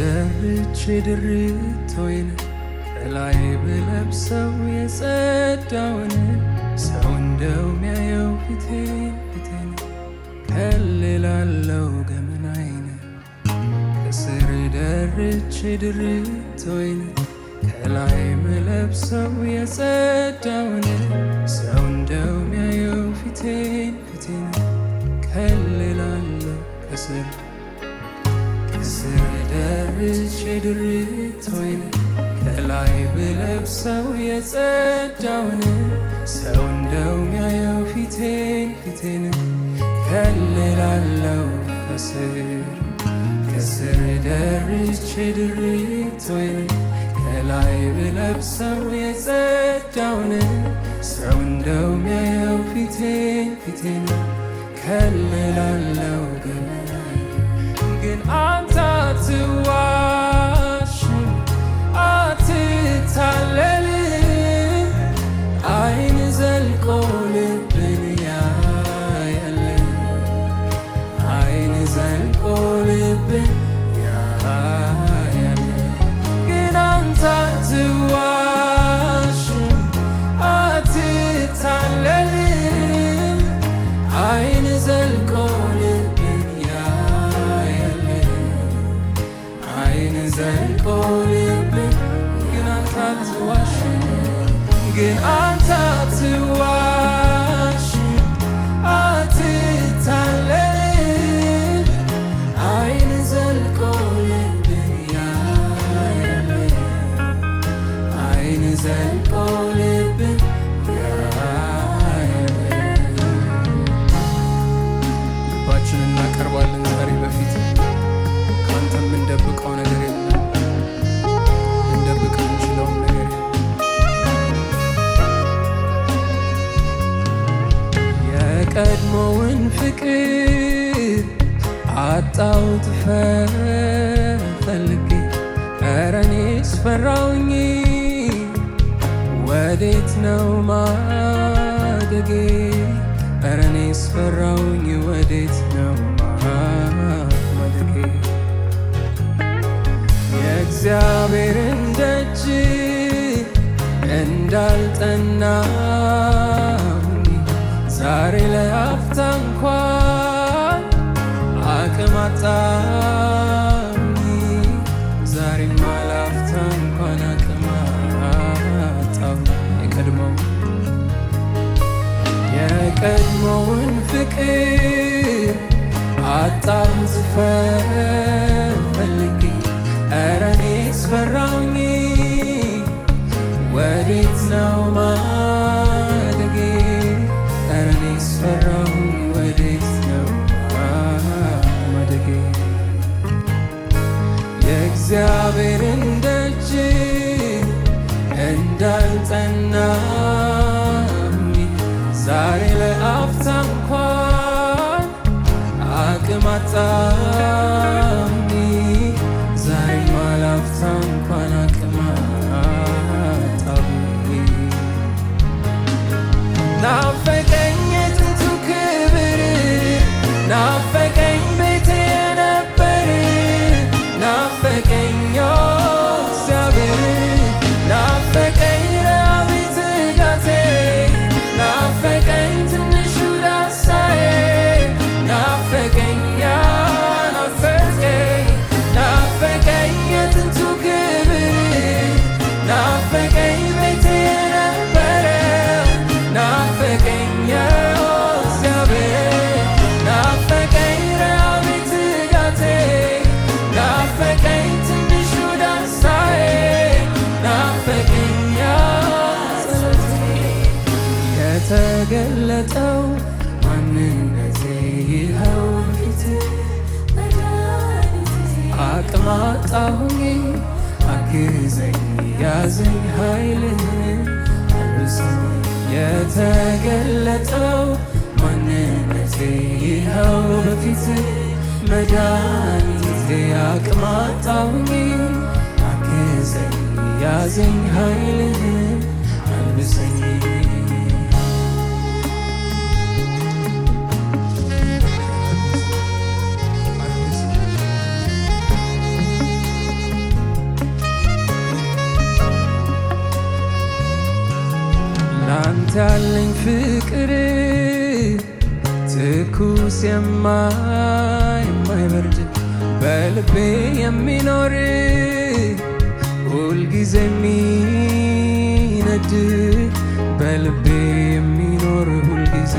ደርቼ ድሪቶዬን ከላይ ብለብሰው የጸዳውን ሰው እንደው ሚያየው ፊቴን ከልላለው ገመናዬን ከስር ደርቼ ድሪቶዬን ከላይ ብለብሰው የጸዳውን ሰው እንደው ሚያየው ፊቴን ከልላለው ከስር ደርቼ ድሪቶዬን ከላይ ብለብሰው የጸዳውን ሰው እንደው ሚያየው ፊቴን ከልላለው ከስር ደርቼ ድሪቶዬን ከላይ ብለብሰው የጸዳውን ሰው እንደው ሚያየው ፊቴን ከልላለው ግን አንተ አትዋሽም አትታለልም አይን ዘልቆ ልብን ያያል አይን ዘልቆ ልብን ያያል ግን አንተ አትዋሽም አትታለልም አይን ዘልቆ ዘልቆ ልብን ግን አንተ አትዋሽም ግን አንተ አትዋሽም አትታለልም አይን ዘልቆ ልብን ያያል አይን ዘልቆ ልብን ያያል ልባችንን እናቀርባለን ዛሬ በፊት ከአንተ የምንደብቀው ነገር የለም የቀድሞውን ፍቅር አጣሁት ፈልጌ ኧረ እኔስ ፈራሁኝ ወዴት ነው ማደጌ ኧረ እኔስ ፈራሁኝ ወዴት ነው ማደጌ የእግዚአብሔርን ደጅ እንዳልጠናሁኝ ዛሬ ለአፍታ እንኳን አቅም አጣሁኝ ዛሬማ ለአፍታ እንኳን አቅም አጣሁ የቀድሞውን ፍቅር አጣሁት ፈልጌ ኧረ እኔስ ፈራሁኝ ወዴት ነው ማደጌ ኧረ እኔስ ፈራሁኝ ወዴት ነው ማደጌ የእግዚአብሔርን ደጅ እንዳልጠናሁኝ ዛሬ ለአፍታ እንኳን አቅም አጣሁኝ ዛሬማ ለአፍታ እንኳን አቅም አጣሁኝ ናፈቀኝ የጥንቱ ክብር ናፈቀኝ ቤቴ የነበር ናፈቀኝ እግዚአብሔር ናፈቀኝ ረሃቤ ትጋቴ ናፈቀኝ ትንሹ ዳሳዬ ናፈቀኝ ናፈቀኝ የጥንቱ ክብር ናፈቀኝ ቤቴ የነበረ ናፈቀኝ እግዚአብሔር ናፈቀኝ ረሃቤ ትጋቴ ናፈቀኝ ትንሹ ዳሳዬ ናፈቀኝ ጸሎቴ የተገለጠው ማንነቴ ይኸው ፊት አቅም አጣሁኝ አግዘኝ ያዘኝ ኃይልህን አልብሰኝ የተገለጠው ማንነቴ ይኸው በፊት መድኃኒቴ አቅም አጣሁኝ አግዘኝ ያዘኝ ኃይልህን አልብሰኝ ፍቅር ትኩስ የማይበርድ በልቤ የሚኖር ሁልጊዜ የሚነድ በልቤ የሚኖር ሁልጊዜ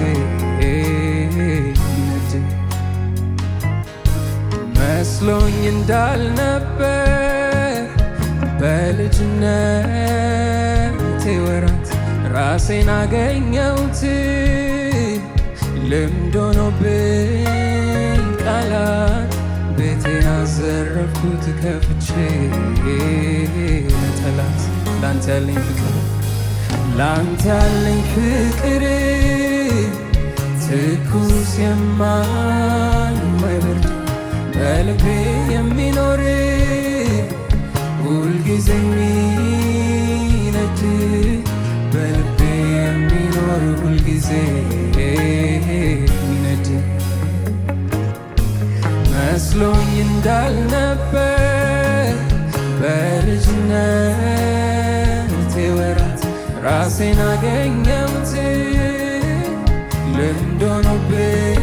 የሚነድ መስሎኝ እንዳልነበር በልጅነቴ ወራት ራሴን አገኘሁት። ልምድ ሆኖብኝ ቃላት ቤቴን አዘረፍኩት ከፍቼ ለጠላት ላንተ ያለኝ ፍቅር ላንተ ያለኝ ፍቅር ትኩስ የማይበርድ በልቤ የሚኖር ሁልጊዜ የሚነድ በልቤ የሚኖር ሁልጊዜ የሚነድ መስሎኝ እንዳልነበር በልጅነቴ ወራት ራሴን አገኘሁት። ልምድ ሆኖብኝ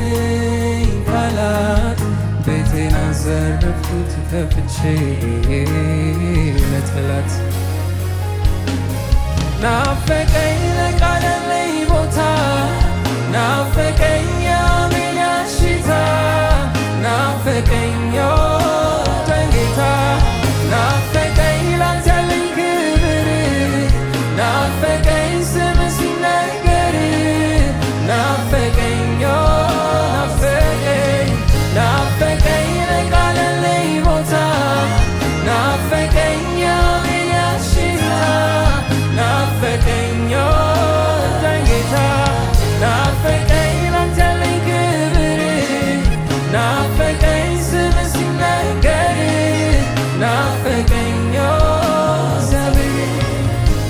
ቃላት ቤቴን አዘረፍኩት ከፍቼ ለጠላት ናፈቀኝ ለቃለለኝ ቦታ ናፈቀኝ የአሜን ያሽታ ናፈቀኝ የወደን ጌታ ናፈቀኝ ላንተ ያለኝ ክብር ናፈቀኝ ስም ሲነገር ናፈቀኝ ናፈቀኝ ለቃለለኝ ቦታ ናፈቀኝ የአሜን ያሽታ ናፈቀኝ ወደን ጌታ ናፈቀኝ ላንተ ያለኝ ክብር ናፈቀኝ ስም ሲነገር ናፈቀኝ እግዚአብሔር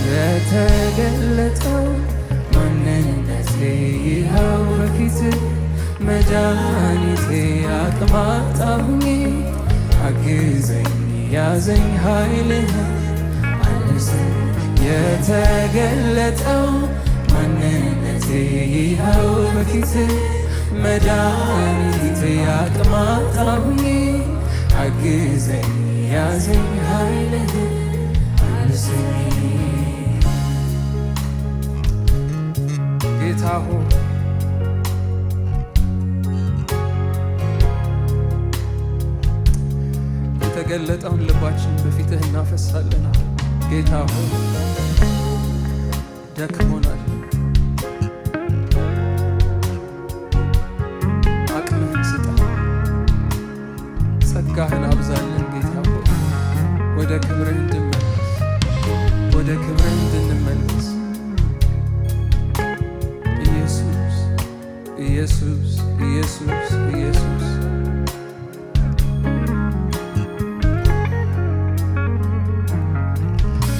የተገለጠው ማንነቴ ይኸው በፊት መድኃኒቴ አቅም አጣሁኝ አግዘኝ ያዘኝ ኃይልህ አልብሰኝ የተገለጠው ማንነቴ ይኸው በፊት መድኃኒቴ አቅም አጣሁኝ አግዘኝ ያዘኝ ኃይልህ አልብሰኝ ጌታ ሆይ የተገለጠውን ልባችን በፊትህ እናፈሳለን። ጌታ ሆይ ደክሞናል፣ አቅምህን ስጠን፣ ጸጋህን አብዛለን። ጌታ ሆይ ወደ ክብርህ እንድንመለስ ኢየሱስ ኢየሱስ ኢየሱስ ኢየሱስ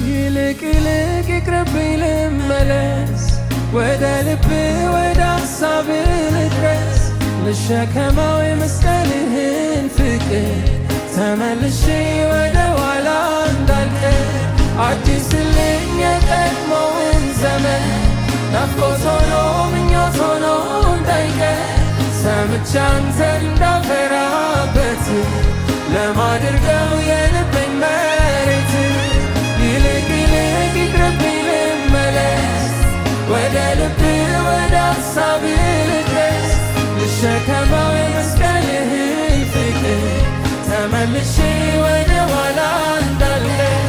ይልቅ ይቅርብኝ ልመለስ ወደ ልብ ወደ ሐሳብ ልድረስ ልሸከመው የመስቀልህን ፍቅር ተመልሼ ወደ ኋላ እንዳልቀር አዲስልኝ የቀድሞውን ዘመን ናፍቆት ሆኖ ምኞት ሆኖ እንዳይቀር ሰምቼ አንተን እንዳፈራበት ለማድርገው የልቤን መሬት ይልቅ ይቅርብኝ ልመለስ ወደ ልብ ወደ ሐሳብ ልድረስ ልሸከመው የመስቀልህን ፍቅር ተመልሼ ወደ ኋላ እንዳልቀር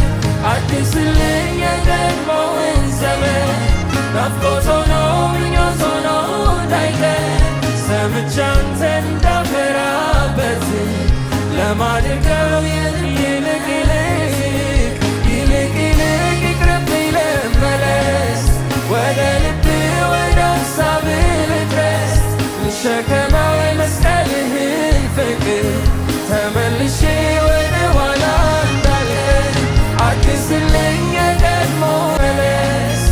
አዲስልኝ የቀድሞውን ዘመን ናፍቆት ሆኖ ምኞት ሆኖ እንዳይቀር ሰምቼ አንተን እንዳፈራበት ለማድረገው ይልቅ ይቅርብኝ ልመለስ ወደ ልብ ወደ ሐሳብ ልድረስ ልሸከመው የመስቀልህን ፍቅር ተመልሼ ወደ ኋላ እንዳልቀር አዲስልኝ የቀድሞ መለስ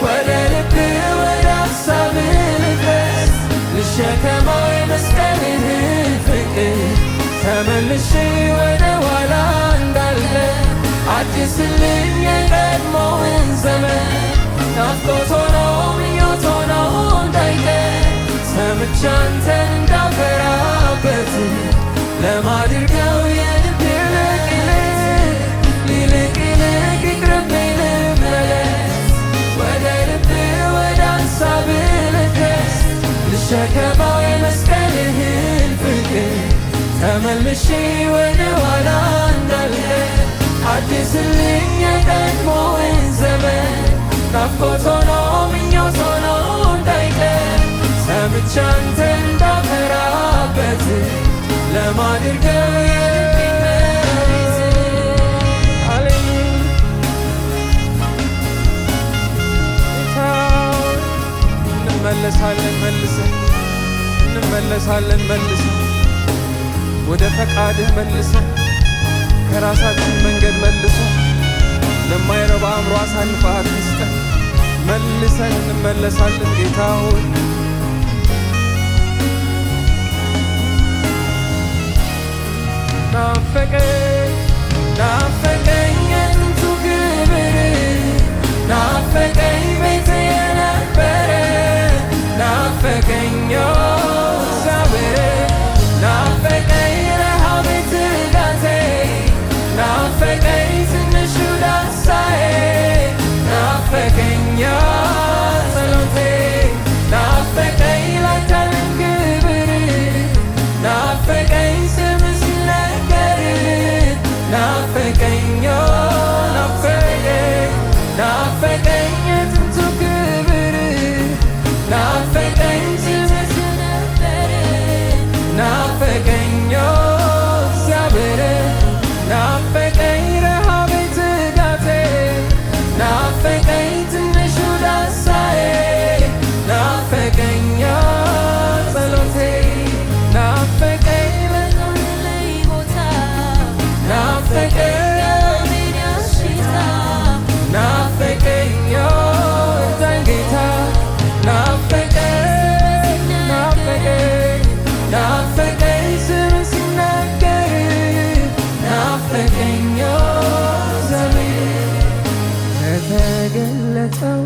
ወደ ልብ ወደ ሐሳብ ልድረስ ልሸከመው የመስቀልህን ፍቅር ተመልሼ ወደ ኋላ እንዳልቀር አዲስልኝ የቀድሞውን ዘመን ናፍቆት ሆኖ ምኞት ሆኖ አንተን እንዳፈራበት ለማድርገው የልብ ይልቅ ይቅርብኝ ልመለስ ወደ ልብ ወደ ሐሳብ ልድረስ ልሸከመው የመስቀልህን ፍቅር ተመልሼ ወደ ኋላ እንዳልሄድ አድስልኝ የቀድሞውን ዘመን ናፍቆት ሆኖ ምኞት ሆኖ እንዳይቀር ሰምቼ አንተን እንዳፈራበት ለማድርገው የልቤን መሬት እንመለሳለን መልሰን ወደ ፈቃድህ መልሰን ከራሳችን መንገድ መልሰን ለማይረባ አእምሮ አሳልፈህ አትስጠን። መልሰን እንመለሳለን ጌታ ሆይ ናፈቀኝ የጥንቱ ክብር ናፈቀኝ ቤት የነበረ ናፈቀኝ እግዚአብሔር ናፈቀኝ ረሃቤ ትጋቴ ናፈቀኝ ትንሹ ዳሳዬ ናፈቀኝ ጸሎቴ ናፈቀኝ ላንተን ክብር ናፈቀኝ ስም ሲነገር ናፈቀኝ ናፈቀኝ የጥንቱ ክብር ናፈቀኝ ስም ሲነገር ናፈቀኝ እግዚአብሔር ናፈቀኝ ረሃቤ ትጋቴ ናፈቀኝ ትንሹ ዳሳዬ ናፈቀኝ ጸሎቴ ናፈቀኝ ለቆምልኝ ቦታ ናፈቀኝ የልቤን ያሽታ ናፈቀኝ እርዳኝ ጌታ ናፈቀኝ ናፈቀኝ ስም ሲነገር ናፈቀኝ እግዚአብሔር ከተገለጠው